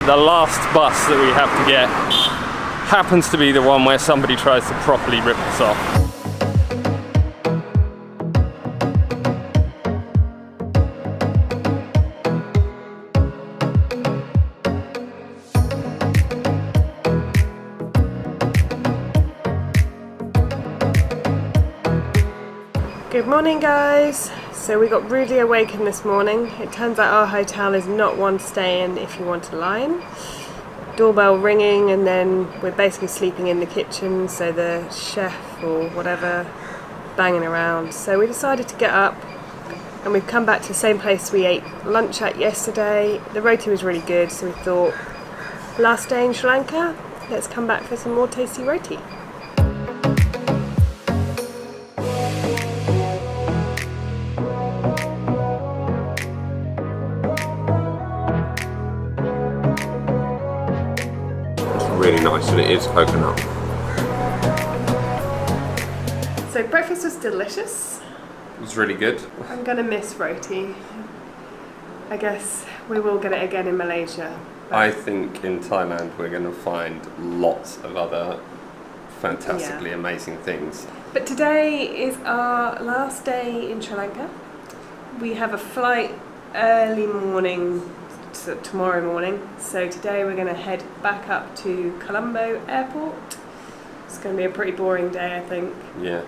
The last bus that we have to get happens to be the one where somebody tries to properly rip us off. Good morning guys! So we got rudely awakened this morning. It turns out our hotel is not one to stay in if you want to lie in. Doorbell ringing and then we're basically sleeping in the kitchen, so the chef or whatever banging around. So we decided to get up and we've come back to the same place we ate lunch at yesterday. The roti was really good, so we thought last day in Sri Lanka, let's come back for some more tasty roti. Really nice, and it is coconut. So breakfast was delicious. It was really good. I'm gonna miss roti. I guess we will get it again in Malaysia. I think in Thailand we're going to find lots of other fantastically amazing things. But today is our last day in Sri Lanka. We have a flight early morning, tomorrow morning, so today we're going to head back up to Colombo airport. It's going to be a pretty boring day, I think. Yeah,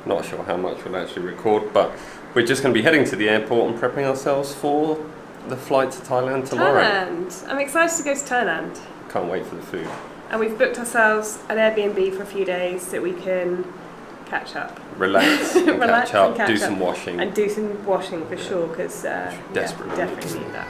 not sure how much we'll actually record, but we're just going to be heading to the airport and prepping ourselves for the flight to Thailand tomorrow. Thailand! I'm excited to go to Thailand. Can't wait for the food. And we've booked ourselves an Airbnb for a few days so we can catch up. Relax and Relax catch up, and catch do up. some washing. And do some washing for sure, because desperately definitely need that.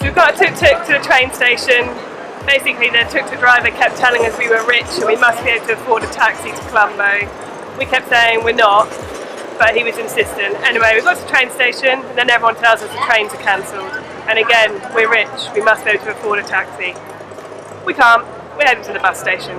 We've got a tuk-tuk to the train station. Basically the tuk-tuk driver kept telling us we were rich and we must be able to afford a taxi to Colombo. We kept saying we're not, but he was insistent. Anyway, we got to the train station and then everyone tells us the trains are cancelled. And again, we're rich, we must be able to afford a taxi. We can't, we're heading to the bus station.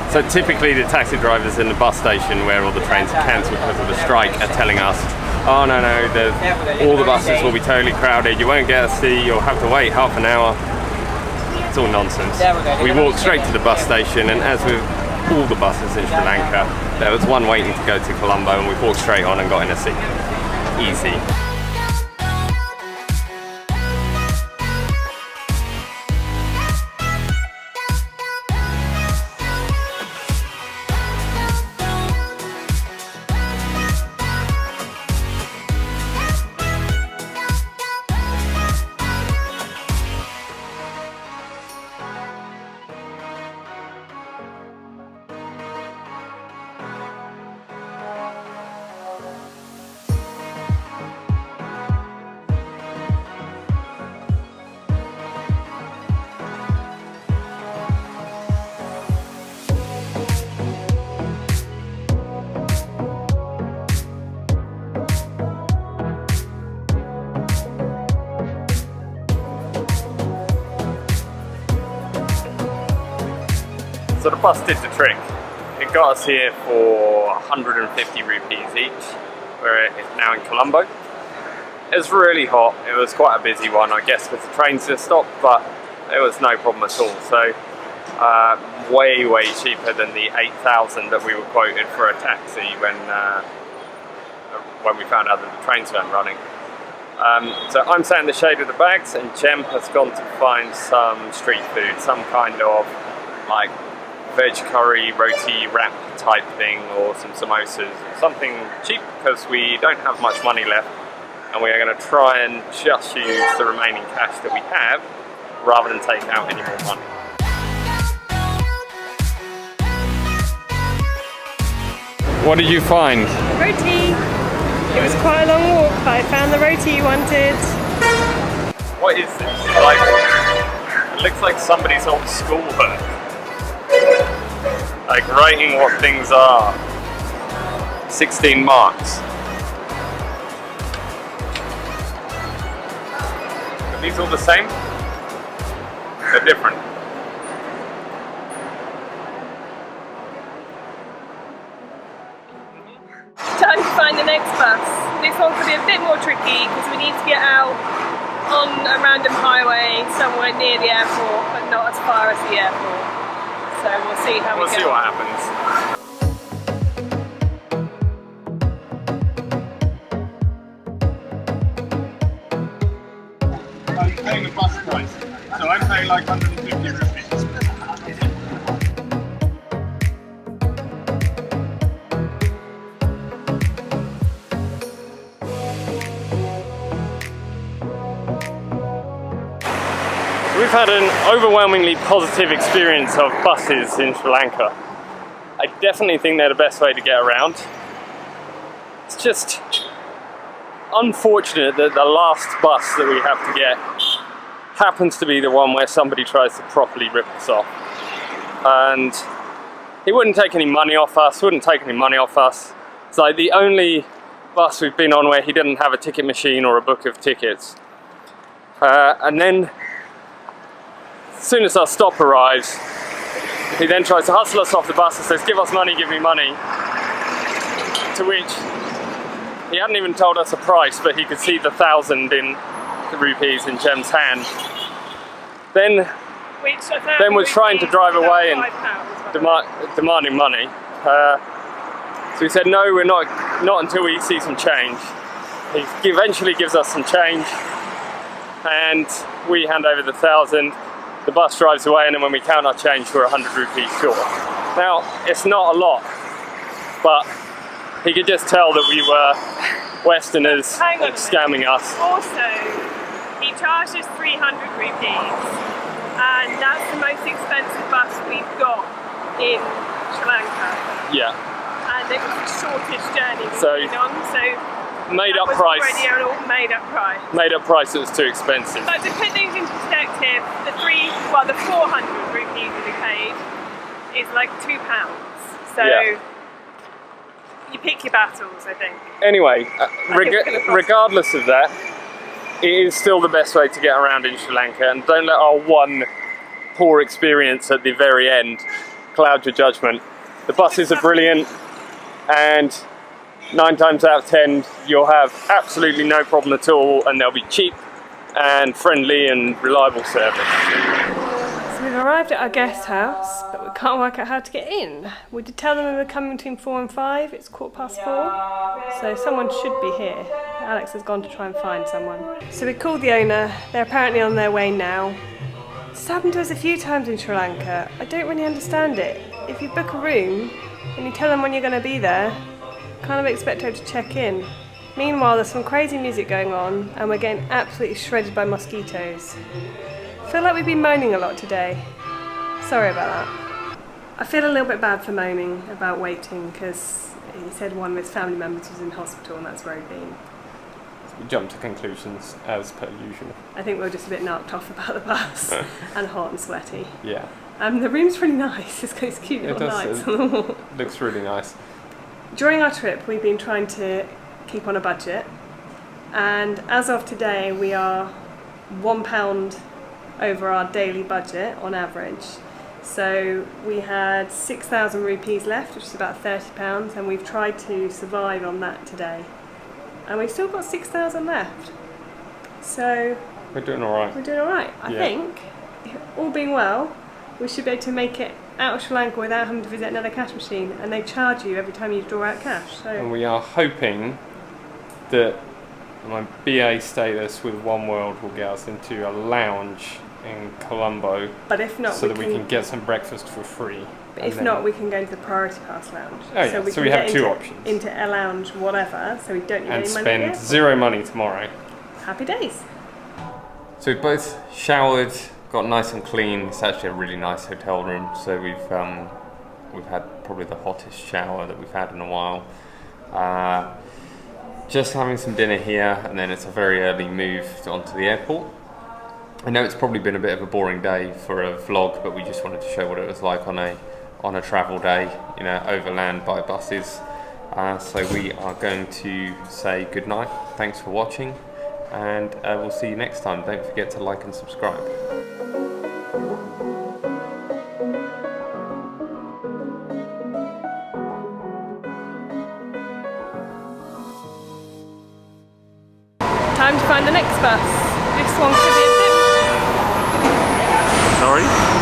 So typically the taxi drivers in the bus station where all the trains are cancelled because of the strike are telling us, oh no, all the buses will be totally crowded, you won't get a seat, you'll have to wait half an hour. It's all nonsense. We walked straight to the bus station, and as with all the buses in Sri Lanka, there was one waiting to go to Colombo, and we walked straight on and got in a seat. Easy. So the bus did the trick. It got us here for 150 rupees each. We're now in Colombo. It was really hot. It was quite a busy one, I guess, because the trains just stopped, but it was no problem at all. So way cheaper than the 8,000 that we were quoted for a taxi when we found out that the trains weren't running. So I'm sat in the shade with the bags, and Jem has gone to find some street food, some kind of like veg curry, roti wrap type thing, or some samosas, something cheap because we don't have much money left, and we are going to try and just use the remaining cash that we have rather than take out any more money. What did you find? Roti. It was quite a long walk, but I found the roti you wanted. What is this? Like, it looks like somebody's old schoolbook. Like writing what things are. 16 marks. Are these all the same? They're different. Time to find the next bus. This one could be a bit more tricky because we need to get out on a random highway somewhere near the airport, but not as far as the airport. So we'll see how we go. We'll see what happens. I'm paying the bus price, so I'm paying like 150 rupees. We've had an overwhelmingly positive experience of buses in Sri Lanka. I definitely think they're the best way to get around. It's just unfortunate that the last bus that we have to get happens to be the one where somebody tries to properly rip us off. And he wouldn't take any money off us, It's like the only bus we've been on where he didn't have a ticket machine or a book of tickets. And then as soon as our stop arrives, he then tries to hustle us off the bus and says, give us money, give me money. To which he hadn't even told us a price, but he could see the 1,000 in rupees in Jem's hand. Then was trying to drive away and demanding money. So we said, no, we're not until we see some change. He eventually gives us some change and we hand over the 1,000. The bus drives away, and then when we count our change, we're 100 rupees short. Now, it's not a lot, but he could just tell that we were Westerners scamming us. Also, he charged us 300 rupees, and that's the most expensive bus we've got in Sri Lanka. Yeah. And it was the shortest journey we've been on, so made up price. Already an all made up price. Made up price that was too expensive. But to put things into perspective, the 400 rupees we paid is like £2. So you pick your battles, I think. Anyway, regardless of that, it is still the best way to get around in Sri Lanka, and don't let our one poor experience at the very end cloud your judgment. The buses are brilliant, and 9 times out of 10 you'll have absolutely no problem at all, and they'll be cheap and friendly and reliable service. So we've arrived at our guest house, but we can't work out how to get in. We did tell them we were coming between 4 and 5, it's 4:15, so someone should be here. Alex has gone to try and find someone. So we called the owner, they're apparently on their way now. This happened to us a few times in Sri Lanka. I don't really understand it. If you book a room and you tell them when you're going to be there, kind of expect her to check in. Meanwhile, there's some crazy music going on and we're getting absolutely shredded by mosquitoes. I feel like we've been moaning a lot today. Sorry about that. I feel a little bit bad for moaning about waiting because he said one of his family members was in hospital and that's where he'd been. We jumped to conclusions as per usual. I think we were just a bit knocked off about the bus and hot and sweaty. Yeah. The room's really nice. It's got these cute little lights on the wall. Looks really nice. During our trip, we've been trying to keep on a budget, and as of today, we are £1 over our daily budget on average. So we had 6,000 rupees left, which is about £30, and we've tried to survive on that today. And we've still got 6,000 left. So we're doing all right. We're doing all right. I think, all being well, we should be able to make it out of Sri Lanka without having to visit another cash machine, and they charge you every time you draw out cash. So. And we are hoping that my BA status with One World will get us into a lounge in Colombo. But if not, so that we can get some breakfast for free. But if not, we can go into the Priority Pass lounge. Oh yeah, so we have 2 options. Into a lounge, whatever, so we don't need any money. And spend 0 money tomorrow. Happy days. So we've both showered, got nice and clean. It's actually a really nice hotel room, so we've We've had probably the hottest shower that we've had in a while. Just having some dinner here, and then it's a very early move onto the airport. I know it's probably been a bit of a boring day for a vlog, but we just wanted to show what it was like on a travel day, you know, overland by buses. So we are going to say goodnight. Thanks for watching, and we'll see you next time. Don't forget to like and subscribe. Time to find the next bus. This one could be a bit... Sorry?